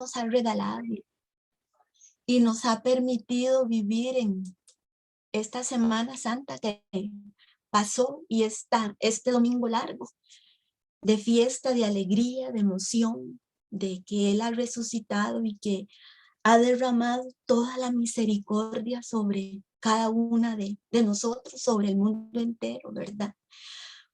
nos ha regalado y nos ha permitido vivir en esta Semana Santa que pasó y este domingo largo de fiesta, de alegría, de emoción, de que Él ha resucitado y que ha derramado toda la misericordia sobre cada una de nosotros, sobre el mundo entero, ¿verdad?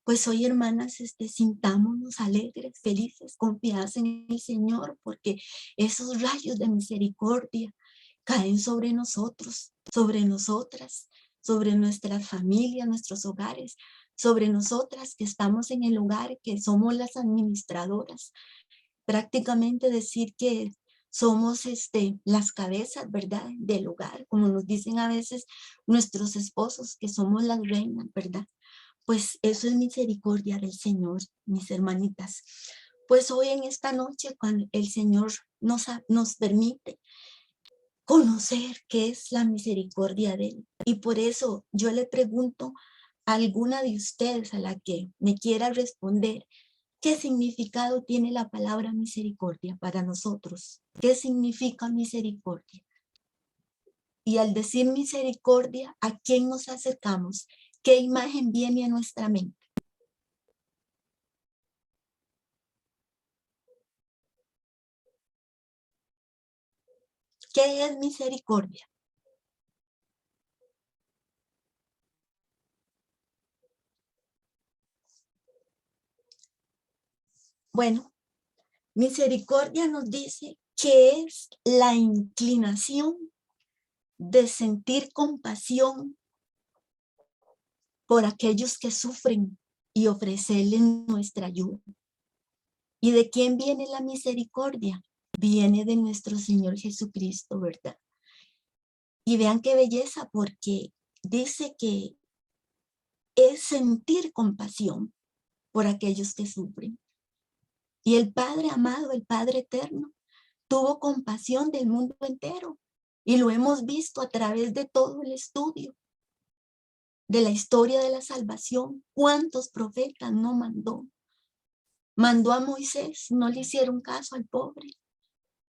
Pues hoy, hermanas, sintámonos alegres, felices, confiadas en el Señor, porque esos rayos de misericordia caen sobre nosotros, sobre nosotras, sobre nuestras familias, nuestros hogares, sobre nosotras que estamos en el hogar, que somos las administradoras. Prácticamente decir que somos las cabezas, ¿verdad?, del hogar, como nos dicen a veces nuestros esposos, que somos las reinas, ¿verdad? Pues eso es misericordia del Señor, mis hermanitas. Pues hoy en esta noche, cuando el Señor nos permite conocer qué es la misericordia de Él. Y por eso yo le pregunto a alguna de ustedes a la que me quiera responder, ¿qué significado tiene la palabra misericordia para nosotros? ¿Qué significa misericordia? Y al decir misericordia, ¿a quién nos acercamos? ¿Qué imagen viene a nuestra mente? ¿Qué es misericordia? Bueno, misericordia nos dice que es la inclinación de sentir compasión por aquellos que sufren y ofrecerles nuestra ayuda. ¿Y de quién viene la misericordia? Viene de nuestro Señor Jesucristo, ¿verdad? Y vean qué belleza, porque dice que es sentir compasión por aquellos que sufren. Y el Padre amado, el Padre eterno, tuvo compasión del mundo entero. Y lo hemos visto a través de todo el estudio de la historia de la salvación. ¿Cuántos profetas no mandó? Mandó a Moisés, no le hicieron caso al pobre.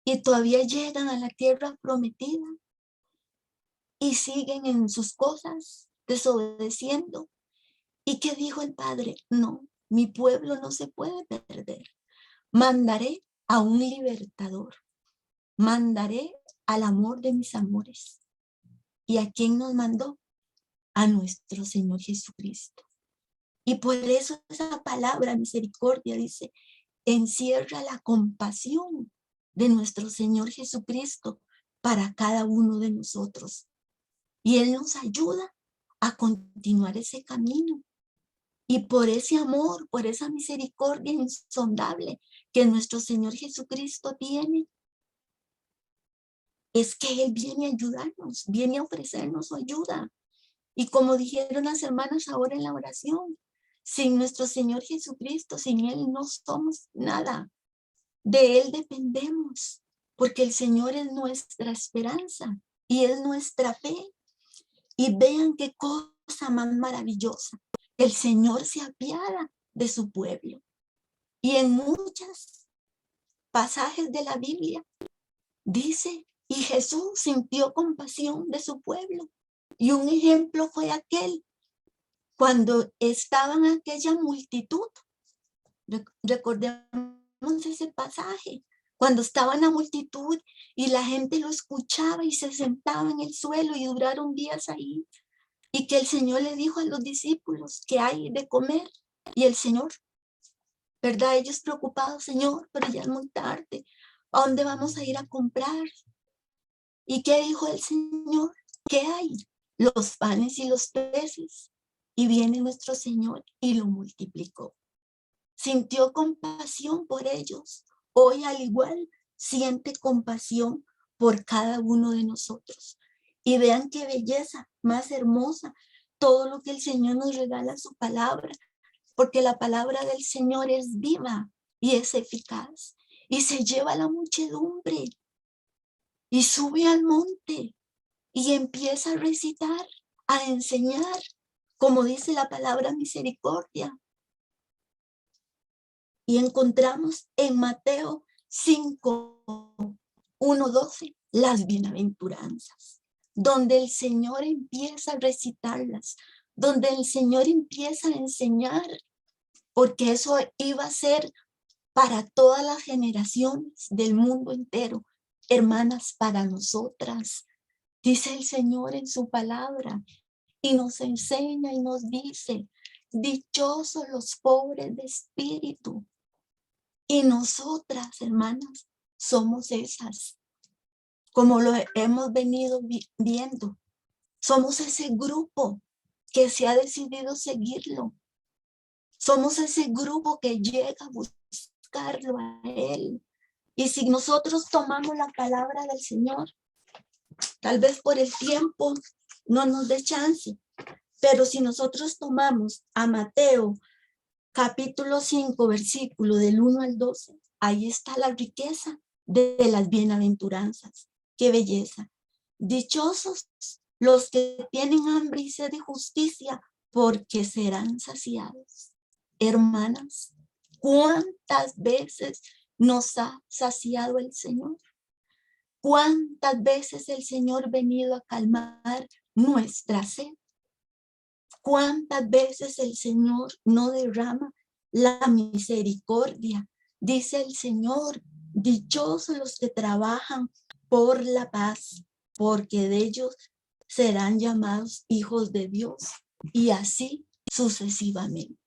Y todavía llegan a la tierra prometida y siguen en sus cosas, desobedeciendo. ¿Y qué dijo el Padre? No, mi pueblo no se puede perder. Mandaré a un libertador. Mandaré al amor de mis amores. ¿Y a quién nos mandó? A nuestro Señor Jesucristo. Y por eso esa palabra misericordia dice, encierra la compasión de nuestro Señor Jesucristo para cada uno de nosotros. Y Él nos ayuda a continuar ese camino. Y por ese amor, por esa misericordia insondable que nuestro Señor Jesucristo tiene, es que Él viene a ayudarnos, viene a ofrecernos su ayuda. Y como dijeron las hermanas ahora en la oración, sin nuestro Señor Jesucristo, sin Él no somos nada. De Él dependemos, porque el Señor es nuestra esperanza y es nuestra fe. Y vean qué cosa más maravillosa. El Señor se apiada de su pueblo. Y en muchos pasajes de la Biblia dice, y Jesús sintió compasión de su pueblo. Y un ejemplo fue aquel, cuando estaban aquella multitud. Recordemos ese pasaje, cuando estaba en la multitud y la gente lo escuchaba y se sentaba en el suelo y duraron días ahí. Y que el Señor le dijo a los discípulos que hay de comer. Y el Señor, ¿verdad? Ellos preocupados, Señor, pero ya es muy tarde. ¿A dónde vamos a ir a comprar? ¿Y qué dijo el Señor? ¿Qué hay? Los panes y los peces. Y viene nuestro Señor y lo multiplicó. Sintió compasión por ellos. Hoy al igual siente compasión por cada uno de nosotros. Y vean qué belleza más hermosa todo lo que el Señor nos regala su palabra, porque la palabra del Señor es viva y es eficaz y se lleva a la muchedumbre y sube al monte y empieza a recitar, a enseñar, como dice la palabra misericordia. Y encontramos en Mateo 5, 1:12, las bienaventuranzas, donde el Señor empieza a recitarlas, donde el Señor empieza a enseñar, porque eso iba a ser para todas las generaciones del mundo entero, hermanas, para nosotras. Dice el Señor en su palabra y nos enseña y nos dice, dichosos los pobres de espíritu. Y nosotras, hermanas, somos esas, como lo hemos venido viendo. Somos ese grupo que se ha decidido seguirlo. Somos ese grupo que llega a buscarlo a Él. Y si nosotros tomamos la palabra del Señor, tal vez por el tiempo no nos dé chance, pero si nosotros tomamos a Mateo capítulo 5, versículo del 1 al 12, ahí está la riqueza de las bienaventuranzas. ¡Qué belleza! Dichosos los que tienen hambre y sed de justicia, porque serán saciados. Hermanas, ¿cuántas veces nos ha saciado el Señor? ¿Cuántas veces el Señor ha venido a calmar nuestra sed? ¿Cuántas veces el Señor no derrama la misericordia? Dice el Señor, dichosos los que trabajan por la paz, porque de ellos serán llamados hijos de Dios. Y así sucesivamente.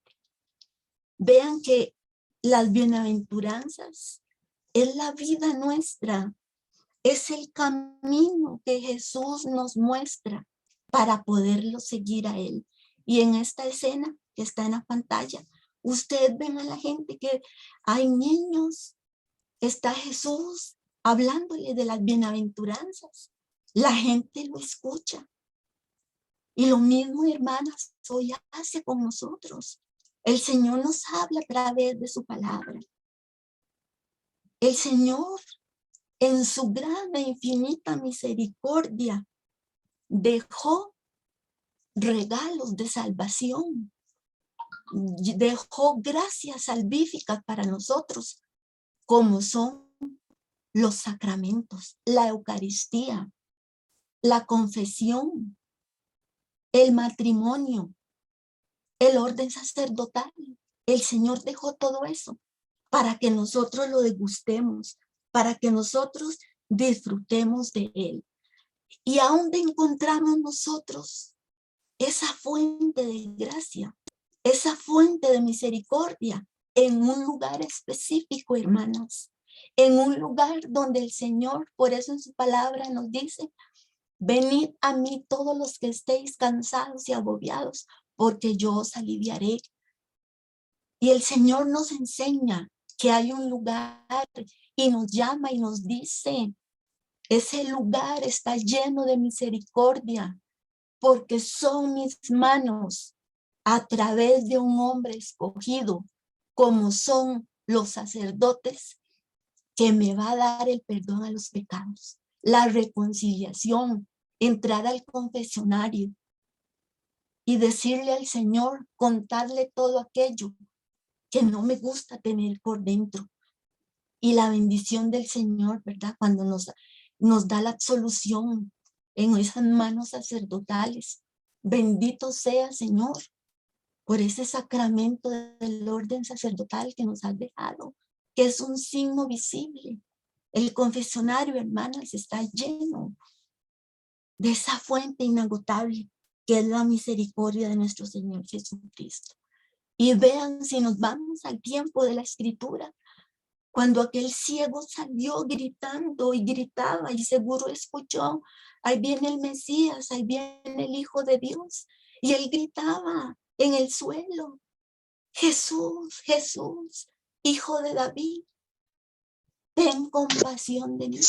Vean que las bienaventuranzas es la vida nuestra, es el camino que Jesús nos muestra para poderlo seguir a Él. Y en esta escena que está en la pantalla, ustedes ven a la gente que hay niños, está Jesús hablándole de las bienaventuranzas. La gente lo escucha. Y lo mismo, hermanas, hoy hace con nosotros. El Señor nos habla a través de su palabra. El Señor, en su gran e infinita misericordia, dejó regalos de salvación, dejó gracias salvíficas para nosotros, como son los sacramentos, la Eucaristía, la confesión, el matrimonio, el orden sacerdotal. El Señor dejó todo eso para que nosotros lo degustemos, para que nosotros disfrutemos de Él. ¿Y a dónde encontramos nosotros esa fuente de gracia, esa fuente de misericordia? En un lugar específico, hermanas, en un lugar donde el Señor, por eso en su palabra nos dice, venid a mí todos los que estéis cansados y agobiados, porque yo os aliviaré. Y el Señor nos enseña que hay un lugar y nos llama y nos dice, ese lugar está lleno de misericordia, porque son mis manos a través de un hombre escogido, como son los sacerdotes, que me va a dar el perdón a los pecados, la reconciliación, entrar al confesionario y decirle al Señor, contarle todo aquello que no me gusta tener por dentro. Y la bendición del Señor, ¿verdad? Cuando nos da la absolución en esas manos sacerdotales. Bendito sea, Señor, por ese sacramento del orden sacerdotal que nos has dejado, que es un signo visible. El confesionario, hermanas, está lleno de esa fuente inagotable que es la misericordia de nuestro Señor Jesucristo. Y vean, si nos vamos al tiempo de la Escritura, cuando aquel ciego salió gritando y gritaba y seguro escuchó, ahí viene el Mesías, ahí viene el Hijo de Dios. Y él gritaba en el suelo, Jesús, Jesús, Hijo de David, ten compasión de mí.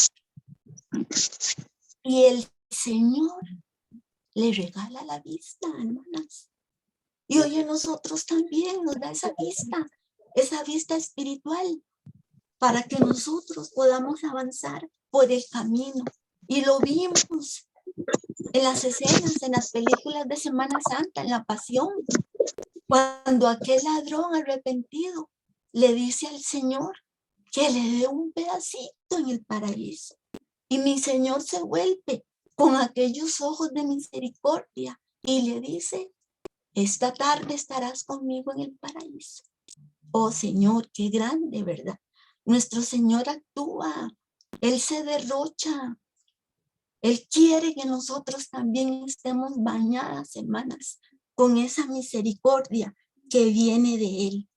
Y el Señor le regala la vista, hermanas. Y hoy a nosotros también nos da esa vista espiritual, para que nosotros podamos avanzar por el camino. Y lo vimos en las escenas, en las películas de Semana Santa, en la Pasión, cuando aquel ladrón arrepentido le dice al Señor, que le dé un pedacito en el paraíso. Y mi Señor se vuelve con aquellos ojos de misericordia y le dice, esta tarde estarás conmigo en el paraíso. Oh Señor, qué grande, ¿verdad? Nuestro Señor actúa, Él se derrocha. Él quiere que nosotros también estemos bañadas, hermanas, con esa misericordia que viene de Él.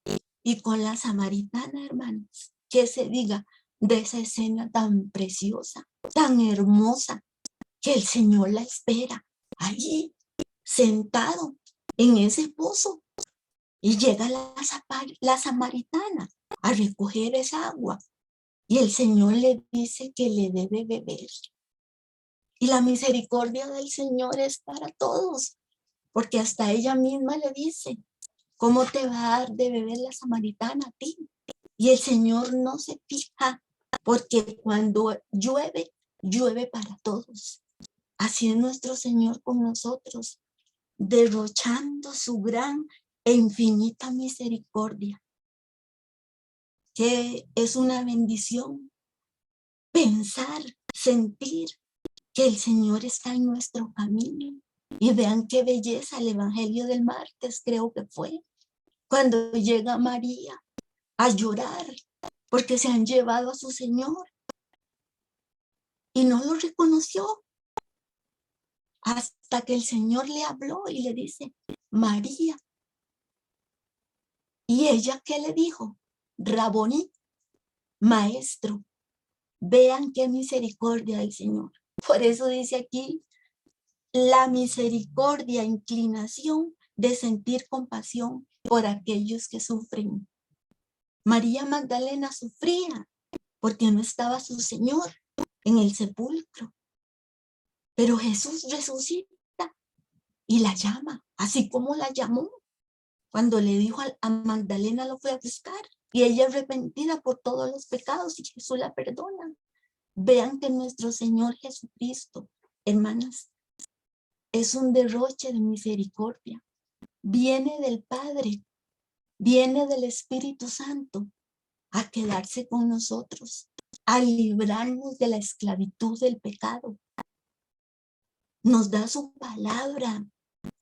Y con la samaritana, hermanos, que se diga de esa escena tan preciosa, tan hermosa, que el Señor la espera allí, sentado en ese pozo. Y llega la samaritana a recoger esa agua. Y el Señor le dice que le debe beber. Y la misericordia del Señor es para todos, porque hasta ella misma le dice, ¿cómo te va a dar de beber la samaritana a ti? Y el Señor no se fija, porque cuando llueve, llueve para todos. Así es nuestro Señor con nosotros, derrochando su gran e infinita misericordia, que es una bendición pensar, sentir que el Señor está en nuestro camino. Y vean qué belleza el Evangelio del martes, creo que fue, cuando llega María a llorar porque se han llevado a su Señor y no lo reconoció hasta que el Señor le habló y le dice, María. ¿Y ella qué le dijo? Raboní, maestro. Vean qué misericordia del Señor. Por eso dice aquí, la misericordia, inclinación de sentir compasión por aquellos que sufren. María Magdalena sufría porque no estaba su Señor en el sepulcro. Pero Jesús resucita y la llama, así como la llamó cuando le dijo a Magdalena, lo fue a buscar. Y ella arrepentida por todos los pecados y Jesús la perdona. Vean que nuestro Señor Jesucristo, hermanas, es un derroche de misericordia. Viene del Padre, viene del Espíritu Santo a quedarse con nosotros, a librarnos de la esclavitud del pecado. Nos da su palabra,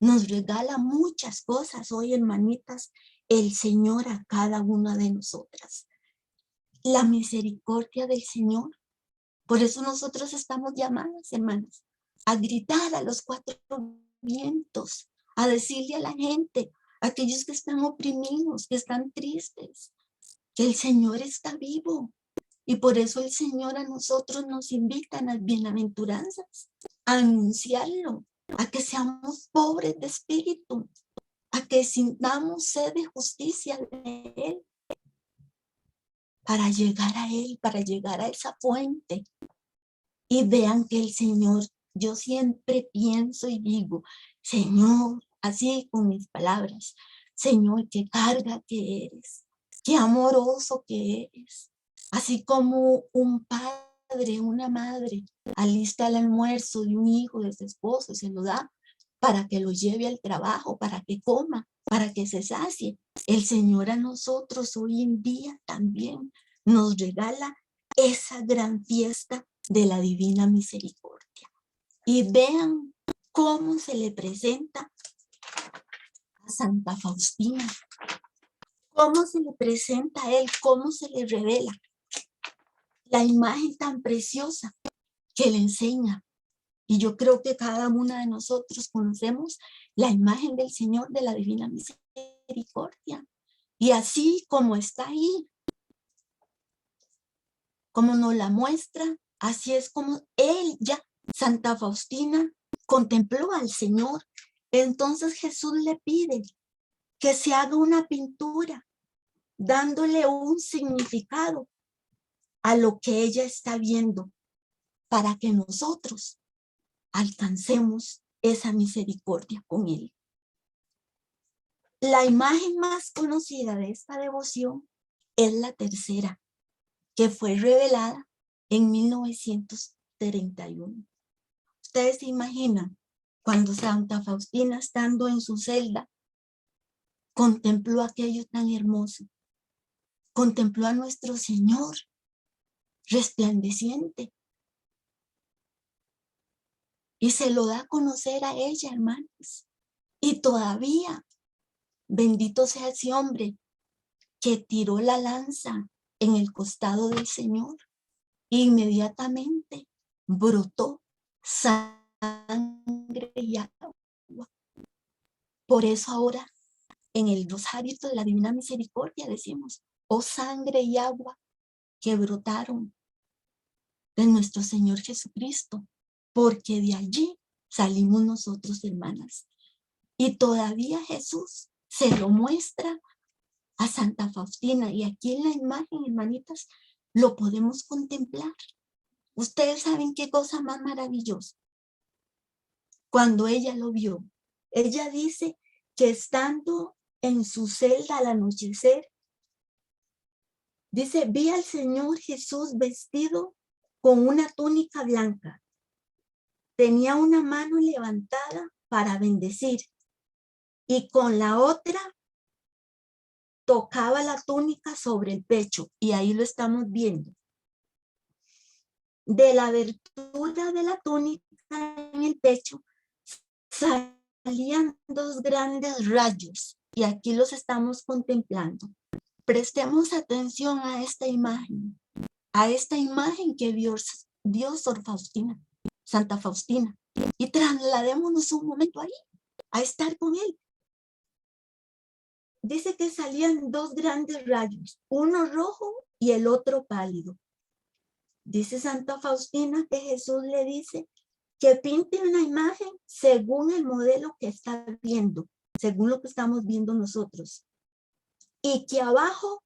nos regala muchas cosas hoy, hermanitas, el Señor a cada una de nosotras. La misericordia del Señor. Por eso nosotros estamos llamadas, hermanas, a gritar a los cuatro vientos, a decirle a la gente, a aquellos que están oprimidos, que están tristes, que el Señor está vivo. Y por eso el Señor a nosotros nos invita a las bienaventuranzas, a anunciarlo, a que seamos pobres de espíritu, a que sintamos sed de justicia de Él, para llegar a Él, para llegar a esa fuente. Y vean que el Señor, yo siempre pienso y digo, Señor, así con mis palabras, Señor, qué carga que eres, qué amoroso que eres. Así como un padre, una madre, alista el almuerzo de un hijo, de su esposo, se lo da para que lo lleve al trabajo, para que coma, para que se sacie. El Señor a nosotros hoy en día también nos regala esa gran fiesta de la divina misericordia. Y vean cómo se le presenta a Santa Faustina, cómo se le presenta a él, cómo se le revela la imagen tan preciosa que le enseña. Y yo creo que cada una de nosotros conocemos la imagen del Señor de la divina misericordia. Y así como está ahí, como nos la muestra, así es como ella, Santa Faustina, contempló al Señor. Entonces Jesús le pide que se haga una pintura, dándole un significado a lo que ella está viendo, para que nosotros alcancemos esa misericordia con Él. La imagen más conocida de esta devoción es la tercera, que fue revelada en 1931. Ustedes se imaginan cuando Santa Faustina, estando en su celda, contempló aquello tan hermoso. contempló a nuestro Señor resplandeciente y se lo da a conocer a ella, hermanos. Y todavía, bendito sea ese hombre que tiró la lanza en el costado del Señor. Inmediatamente brotó sangre y agua. Por eso ahora en el rosario de la Divina Misericordia decimos, oh sangre y agua que brotaron de nuestro Señor Jesucristo, porque de allí salimos nosotros, hermanas. Y todavía Jesús se lo muestra a Santa Faustina. Y aquí en la imagen, hermanitas, lo podemos contemplar. Ustedes saben qué cosa más maravillosa. Cuando ella lo vio, ella dice que estando en su celda al anochecer, dice, vi al Señor Jesús vestido con una túnica blanca. Tenía una mano levantada para bendecir y con la otra tocaba la túnica sobre el pecho. Y ahí lo estamos viendo. De la abertura de la túnica en el pecho salían dos grandes rayos. Y aquí los estamos contemplando. Prestemos atención a esta imagen que vio Sor Faustina, Santa Faustina, y trasladémonos un momento ahí, a estar con él. Dice que salían dos grandes rayos, uno rojo y el otro pálido. Dice Santa Faustina que Jesús le dice que pinte una imagen según el modelo que está viendo, según lo que estamos viendo nosotros. Y que abajo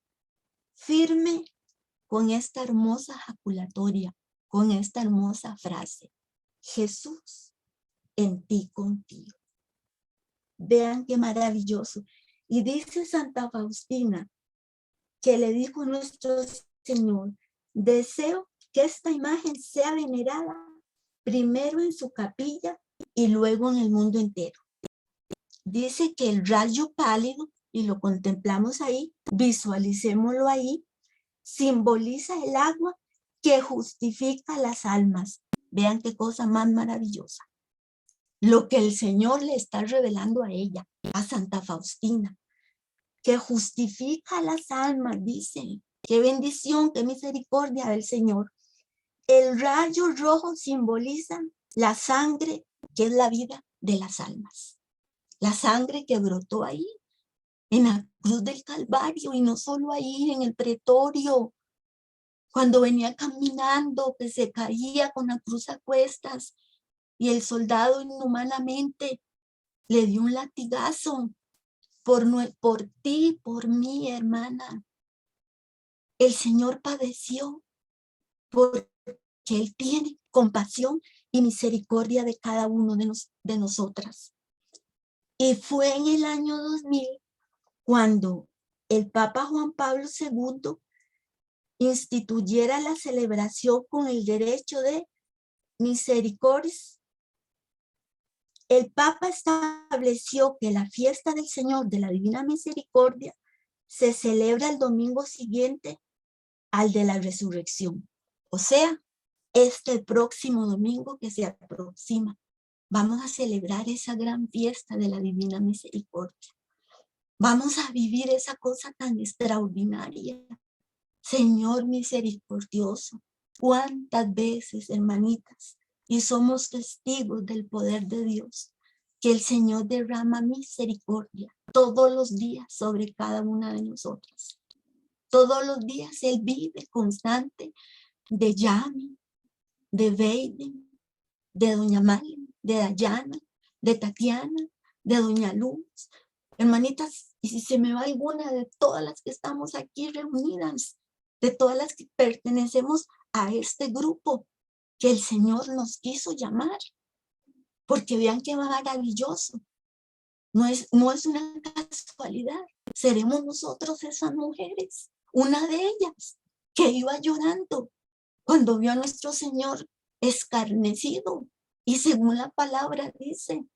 firme con esta hermosa jaculatoria, con esta hermosa frase, Jesús, en ti confío. Vean qué maravilloso. Y dice Santa Faustina que le dijo a nuestro Señor, deseo que esta imagen sea venerada primero en su capilla y luego en el mundo entero. Dice que el rayo pálido, y lo contemplamos ahí, visualicémoslo ahí, simboliza el agua que justifica las almas. Vean qué cosa más maravillosa. Lo que el Señor le está revelando a ella, a Santa Faustina, que justifica las almas, dice. Qué bendición, qué misericordia del Señor. El rayo rojo simboliza la sangre, que es la vida de las almas. La sangre que brotó ahí, en la cruz del Calvario, y no solo ahí, en el pretorio, cuando venía caminando, que se caía con la cruz a cuestas, y el soldado inhumanamente le dio un latigazo por ti, por mí, hermana. El Señor padeció porque Él tiene compasión y misericordia de cada uno de nosotras. Y fue en el año 2000 cuando el Papa Juan Pablo II instituyera la celebración con el derecho de misericordia. El Papa estableció que la fiesta del Señor de la Divina Misericordia se celebra el domingo siguiente al de la resurrección. O sea, este próximo domingo que se aproxima, vamos a celebrar esa gran fiesta de la Divina Misericordia. Vamos a vivir esa cosa tan extraordinaria. Señor misericordioso, cuántas veces, hermanitas, y somos testigos del poder de Dios, que el Señor derrama misericordia todos los días sobre cada una de nosotras. Todos los días Él vive constante de Yami, de Beiden, de Doña Malen, de Dayana, de Tatiana, de Doña Luz. Hermanitas, y si se me va alguna de todas las que estamos aquí reunidas, de todas las que pertenecemos a este grupo que el Señor nos quiso llamar, porque vean qué maravilloso. No es una casualidad. Seremos nosotros esas mujeres, una de ellas, que iba llorando cuando vio a nuestro Señor escarnecido. Y según la palabra dice,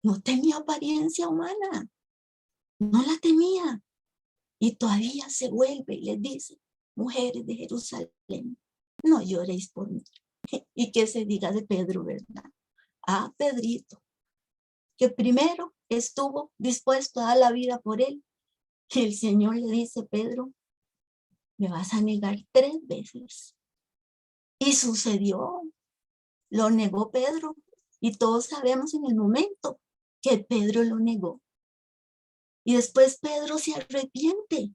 no tenía apariencia humana, no la tenía. Y todavía se vuelve y les dice, mujeres de Jerusalén, no lloréis por mí. Y que se diga de Pedro, ¿verdad? Ah, Pedrito, que primero estuvo dispuesto a dar la vida por él. Y el Señor le dice, Pedro, me vas a negar 3 veces. Y sucedió, lo negó Pedro. Y todos sabemos en el momento que Pedro lo negó. Y después Pedro se arrepiente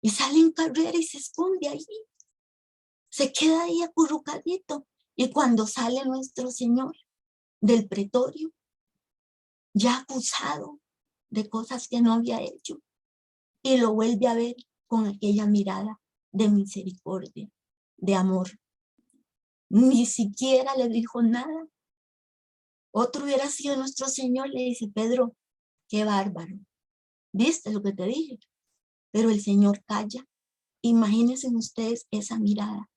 y sale en carrera y se esconde ahí. Se queda ahí acurrucadito. Y cuando sale nuestro Señor del pretorio, ya acusado de cosas que no había hecho, y lo vuelve a ver con aquella mirada de misericordia, de amor. Ni siquiera le dijo nada. Otro hubiera sido nuestro Señor, le dice, Pedro, qué bárbaro. ¿Viste lo que te dije? Pero el Señor calla. Imagínense ustedes esa mirada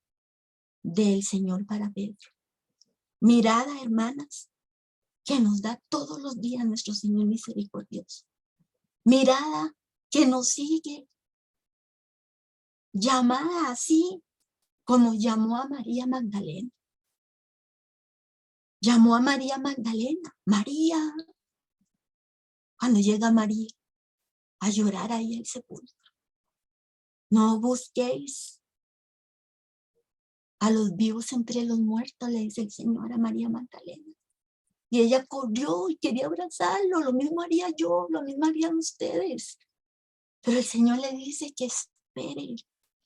del Señor para Pedro. Mirada, hermanas, que nos da todos los días nuestro Señor misericordioso. Mirada que nos sigue, llamada así como llamó a María Magdalena. Llamó a María Magdalena, María. Cuando llega María a llorar ahí al sepulcro. No busquéis a los vivos entre los muertos, le dice el Señor a María Magdalena. Y ella corrió y quería abrazarlo, lo mismo haría yo, lo mismo harían ustedes. Pero el Señor le dice que espere.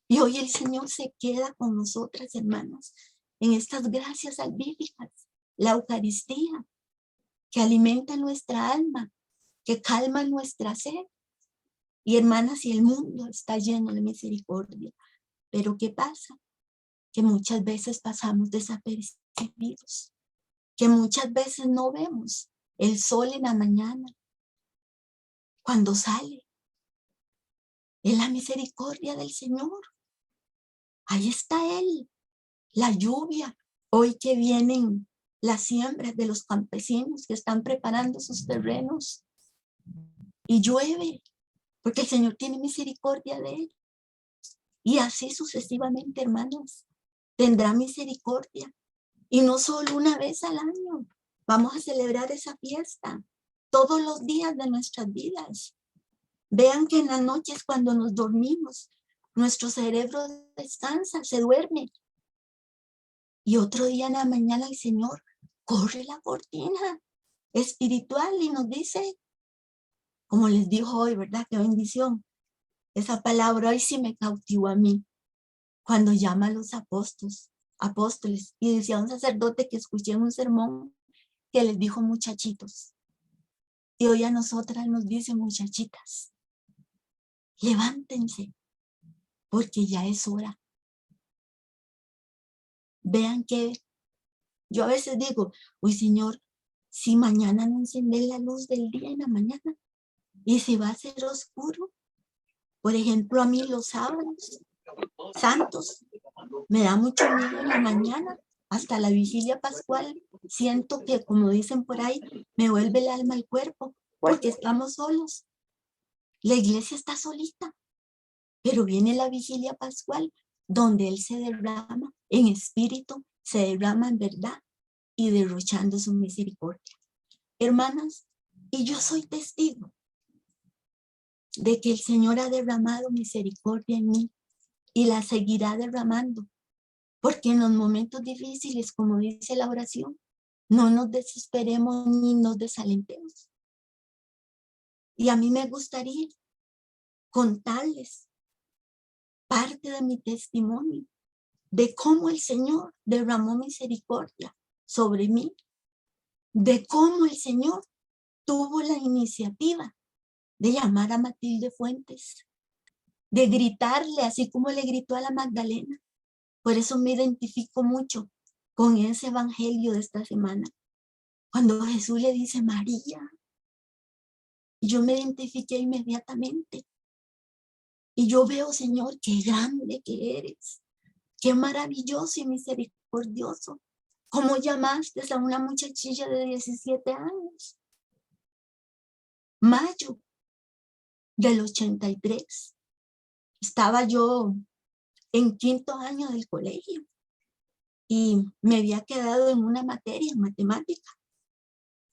Y hoy el Señor se queda con nosotras, hermanas, en estas gracias salvíficas, la Eucaristía, que alimenta nuestra alma, que calma nuestra sed. Y hermanas, y el mundo está lleno de misericordia. Pero ¿qué pasa? Que muchas veces pasamos desapercibidos, que muchas veces no vemos el sol en la mañana, cuando sale. Es la misericordia del Señor. Ahí está Él, la lluvia. Hoy que vienen las siembras de los campesinos que están preparando sus terrenos. Y llueve, porque el Señor tiene misericordia de él. Y así sucesivamente, hermanos, tendrá misericordia. Y no solo una vez al año. Vamos a celebrar esa fiesta todos los días de nuestras vidas. Vean que en las noches cuando nos dormimos, nuestro cerebro descansa, se duerme. Y otro día en la mañana el Señor corre la cortina espiritual y nos dice, como les dijo hoy, ¿verdad? Qué bendición. Esa palabra hoy sí me cautivó a mí. Cuando llama a los apóstoles, y decía un sacerdote que escuché en un sermón que les dijo muchachitos. Y hoy a nosotras nos dice muchachitas, levántense, porque ya es hora. Vean que yo a veces digo, uy Señor, si mañana no encender la luz del día en la mañana, y si va a ser oscuro, por ejemplo a mí los sábados santos, me da mucho miedo en la mañana, hasta la vigilia pascual, siento que como dicen por ahí, me vuelve el alma al cuerpo, porque estamos solos. La iglesia está solita, pero viene la vigilia pascual, donde Él se derrama en espíritu, se derrama en verdad y derrochando su misericordia. Hermanas, y yo soy testigo de que el Señor ha derramado misericordia en mí y la seguirá derramando, porque en los momentos difíciles, como dice la oración, no nos desesperemos ni nos desalentemos. Y a mí me gustaría contarles parte de mi testimonio de cómo el Señor derramó misericordia sobre mí, de cómo el Señor tuvo la iniciativa de llamar a Matilde Fuentes, de gritarle así como le gritó a la Magdalena. Por eso me identifico mucho con ese evangelio de esta semana. Cuando Jesús le dice María, yo me identifiqué inmediatamente. Y yo veo, Señor, qué grande que eres, qué maravilloso y misericordioso. ¿Cómo llamaste a una muchachilla de 17 años? Mayo del 83. estaba yo en 5º año del colegio y me había quedado en una materia, en matemática.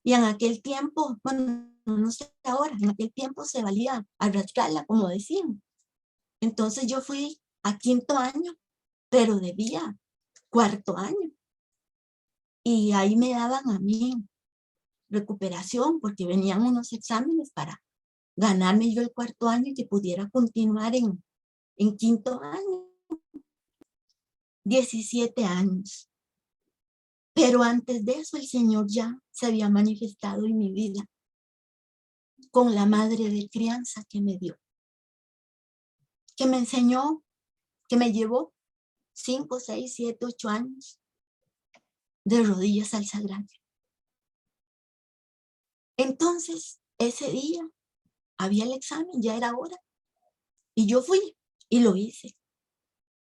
Y en aquel tiempo, bueno, no sé ahora, en aquel tiempo se valía a rascarla, como decían. Entonces yo fui a 5º año, pero debía 4º año. Y ahí me daban a mí recuperación porque venían unos exámenes para ganarme yo el 4º año y que pudiera continuar en 5º año. 17 años. Pero antes de eso el Señor ya se había manifestado en mi vida con la madre de crianza que me dio, que me enseñó, que me llevó 5, 6, 7, 8 años de rodillas al sagrario. Entonces, ese día había el examen, ya era hora, y yo fui y lo hice.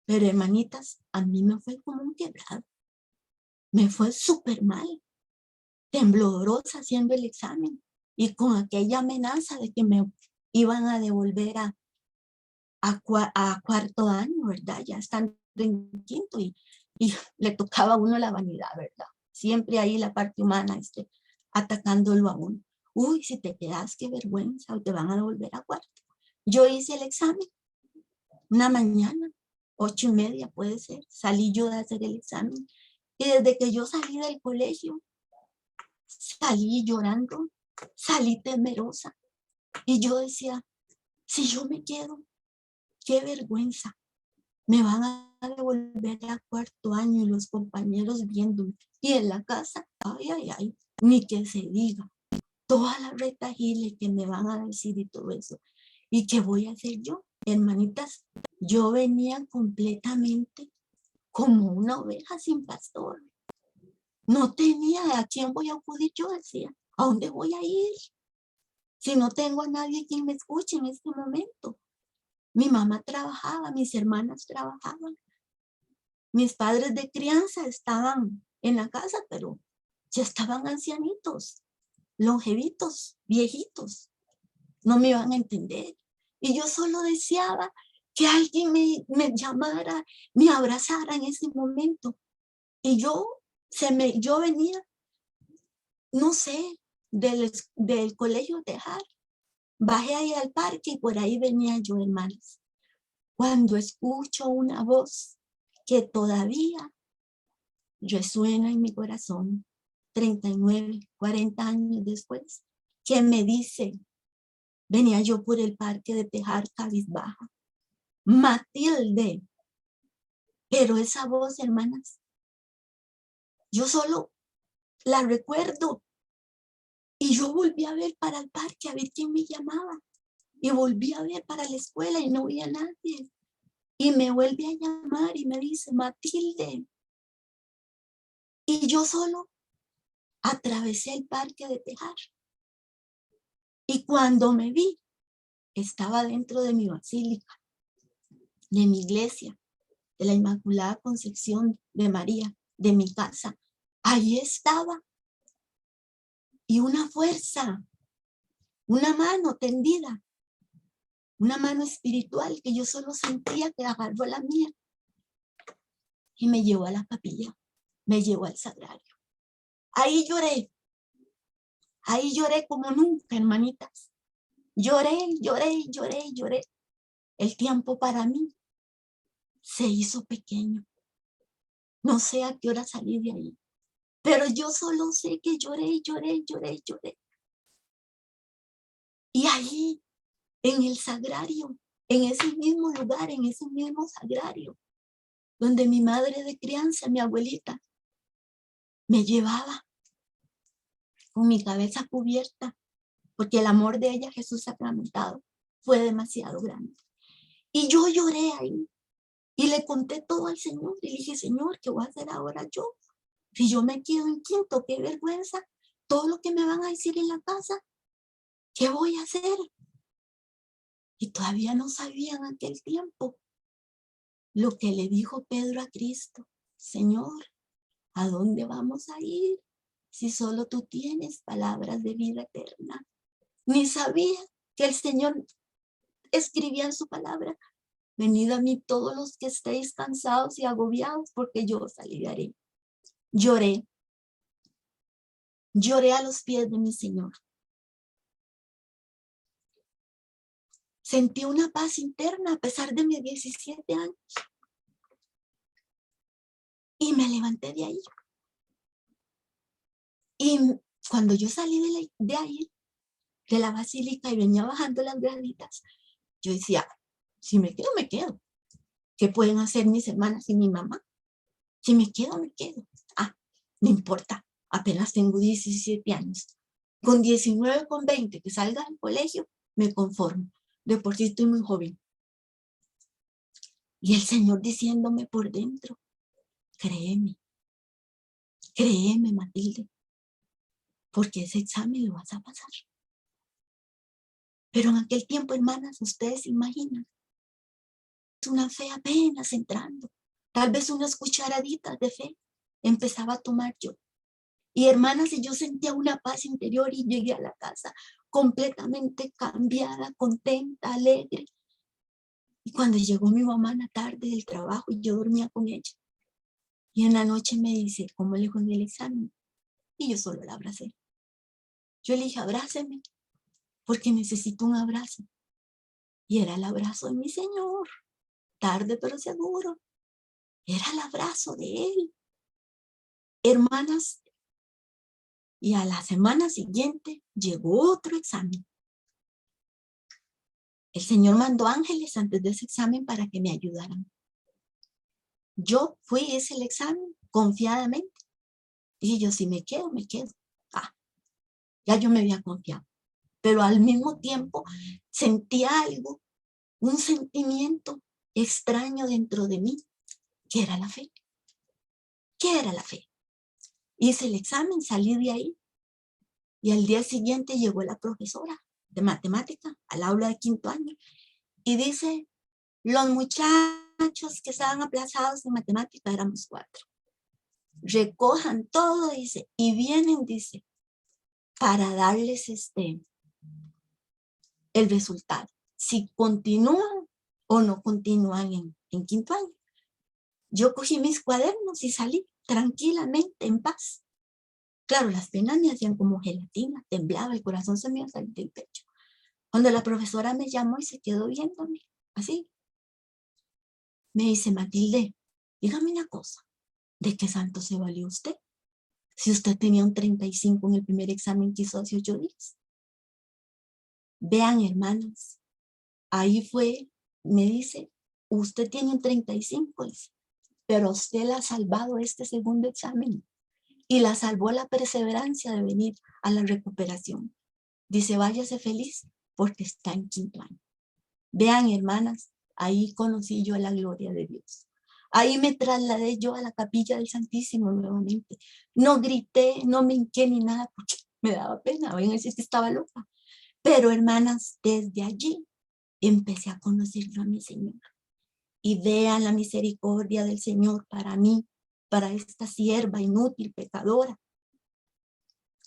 Pero hermanitas, a mí me fue como un quebrado. Me fue súper mal, temblorosa haciendo el examen y con aquella amenaza de que me iban a devolver a 4º año, ¿verdad? Ya estando en 5º y le tocaba a uno la vanidad, ¿verdad? Siempre ahí la parte humana atacándolo a uno. Uy, si te quedas, qué vergüenza, o te van a devolver a 4º. Yo hice el examen una mañana, 8:30 puede ser, salí yo de hacer el examen y desde que yo salí del colegio, salí llorando, salí temerosa y yo decía, si yo me quedo, qué vergüenza, me van a devolver a 4º año y los compañeros viéndome y en la casa, ay, ay, ay, ni que se diga, toda la retahíle que me van a decir y todo eso. ¿Y qué voy a hacer yo? Hermanitas, yo venía completamente como una oveja sin pastor. No tenía a quién voy a acudir, yo decía, ¿a dónde voy a ir? Si no tengo a nadie quien me escuche en este momento. Mi mamá trabajaba, mis hermanas trabajaban. Mis padres de crianza estaban en la casa, pero ya estaban ancianitos, longevitos, viejitos. No me iban a entender. Y yo solo deseaba que alguien me llamara, me abrazara en ese momento. Y yo venía, no sé, del colegio Tejar. Bajé ahí al parque y por ahí venía yo, hermanos. Cuando escucho una voz que todavía resuena en mi corazón, 39, 40 años después, que me dice, venía yo por el parque de Tejar cabizbaja, Matilde, pero esa voz, hermanas, yo solo la recuerdo y yo volví a ver para el parque a ver quién me llamaba y volví a ver para la escuela y no vi a nadie y me vuelve a llamar y me dice, Matilde, y yo solo atravesé el parque de Tejar. Y cuando me vi, estaba dentro de mi basílica, de mi iglesia, de la Inmaculada Concepción de María, de mi casa. Ahí estaba. Y una fuerza, una mano tendida, una mano espiritual que yo solo sentía que agarró la mía y me llevó a la capilla, me llevó al sagrario. Ahí lloré como nunca, hermanitas. Lloré, lloré, lloré, lloré. El tiempo para mí se hizo pequeño. No sé a qué hora salí de ahí, pero yo solo sé que lloré, lloré, lloré, lloré. Y ahí, en el sagrario, en ese mismo lugar, en ese mismo sagrario, donde mi madre de crianza, mi abuelita, me llevaba con mi cabeza cubierta, porque el amor de ella, Jesús sacramentado, fue demasiado grande. Y yo lloré ahí y le conté todo al Señor y le dije, Señor, ¿qué voy a hacer ahora yo? Si yo me quedo en quinto, qué vergüenza, todo lo que me van a decir en la casa, ¿qué voy a hacer? Y todavía no sabía en aquel tiempo lo que le dijo Pedro a Cristo. Señor, ¿a dónde vamos a ir si solo tú tienes palabras de vida eterna? Ni sabía que el Señor escribía en su palabra venid a mí todos los que estéis cansados y agobiados, porque yo os aliviaré. Lloré a los pies de mi Señor. Sentí una paz interna a pesar de mis 17 años. Y me levanté de ahí. Y cuando yo salí de ahí, de la basílica, y venía bajando las graditas, yo decía, si me quedo, me quedo. ¿Qué pueden hacer mis hermanas y mi mamá? Si me quedo, me quedo. No importa, apenas tengo 17 años. Con 19, con 20, que salga del colegio, me conformo. De por sí estoy muy joven. Y el Señor diciéndome por dentro, créeme, Matilde, porque ese examen lo vas a pasar. Pero en aquel tiempo, hermanas, ustedes se imaginan, una fe apenas entrando, tal vez unas cucharaditas de fe empezaba a tomar yo. Y hermanas, yo sentía una paz interior y llegué a la casa completamente cambiada, contenta, alegre. Y cuando llegó mi mamá en la tarde del trabajo, y yo dormía con ella, y en la noche me dice, ¿cómo le fue en el examen? Y yo solo la abracé. Yo le dije, abráceme, porque necesito un abrazo. Y era el abrazo de mi Señor, tarde pero seguro. Era el abrazo de Él. Hermanas, y a la semana siguiente llegó otro examen. El Señor mandó ángeles antes de ese examen para que me ayudaran. Yo fui a ese examen confiadamente. Dije yo, si me quedo, me quedo. Ya yo me había confiado. Pero al mismo tiempo sentía algo, un sentimiento extraño dentro de mí, que era la fe. ¿Qué era la fe? Hice el examen, salí de ahí, y al día siguiente llegó la profesora de matemática al aula de 5º año y dice, los muchachos que estaban aplazados en matemática, éramos 4. Recojan todo, dice, y vienen, dice, para darles el resultado. Si continúan o no continúan en 5º año. Yo cogí mis cuadernos y salí tranquilamente, en paz. Claro, las penas me hacían como gelatina, temblaba, el corazón se me iba a salir del pecho. Cuando la profesora me llamó y se quedó viéndome, así, me dice, Matilde, dígame una cosa, ¿de qué santo se valió usted? Si usted tenía un 35 en el primer examen que hizo hace 8 días. Vean, hermanas, ahí fue, me dice, usted tiene un 35, dice, pero usted la ha salvado este segundo examen y la salvó la perseverancia de venir a la recuperación. Dice, váyase feliz porque está en 5º año. Vean, hermanas, ahí conocí yo la gloria de Dios. Ahí me trasladé yo a la capilla del Santísimo nuevamente. No grité, no me hinqué ni nada porque me daba pena. Ven, así que estaba loca. Pero, hermanas, desde allí empecé a conocerlo a mi Señor. Y vean la misericordia del Señor para mí, para esta sierva inútil, pecadora,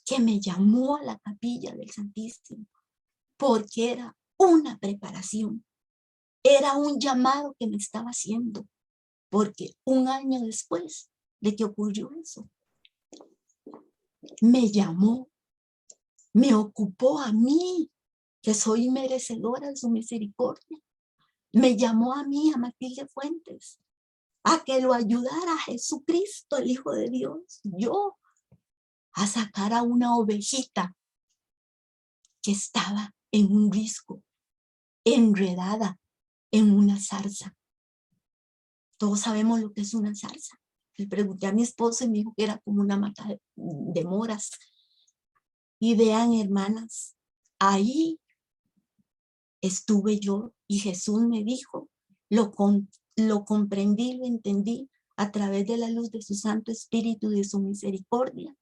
que me llamó a la capilla del Santísimo, porque era una preparación, era un llamado que me estaba haciendo, porque un año después de que ocurrió eso, me llamó, me ocupó a mí, que soy merecedora de su misericordia. Me llamó a mí, a Matilde Fuentes, a que lo ayudara a Jesucristo, el Hijo de Dios, yo, a sacar a una ovejita que estaba en un risco, enredada en una zarza. Todos sabemos lo que es una zarza. Le pregunté a mi esposo y me dijo que era como una mata de moras. Y vean, hermanas, ahí estuve yo y Jesús me dijo, lo comprendí, lo entendí a través de la luz de su Santo Espíritu y de su misericordia,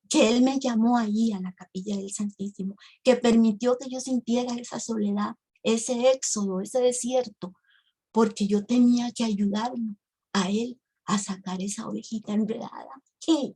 que Él me llamó ahí a la capilla del Santísimo, que permitió que yo sintiera esa soledad, ese éxodo, ese desierto, porque yo tenía que ayudarlo a Él a sacar esa ovejita enredada. ¿Qué?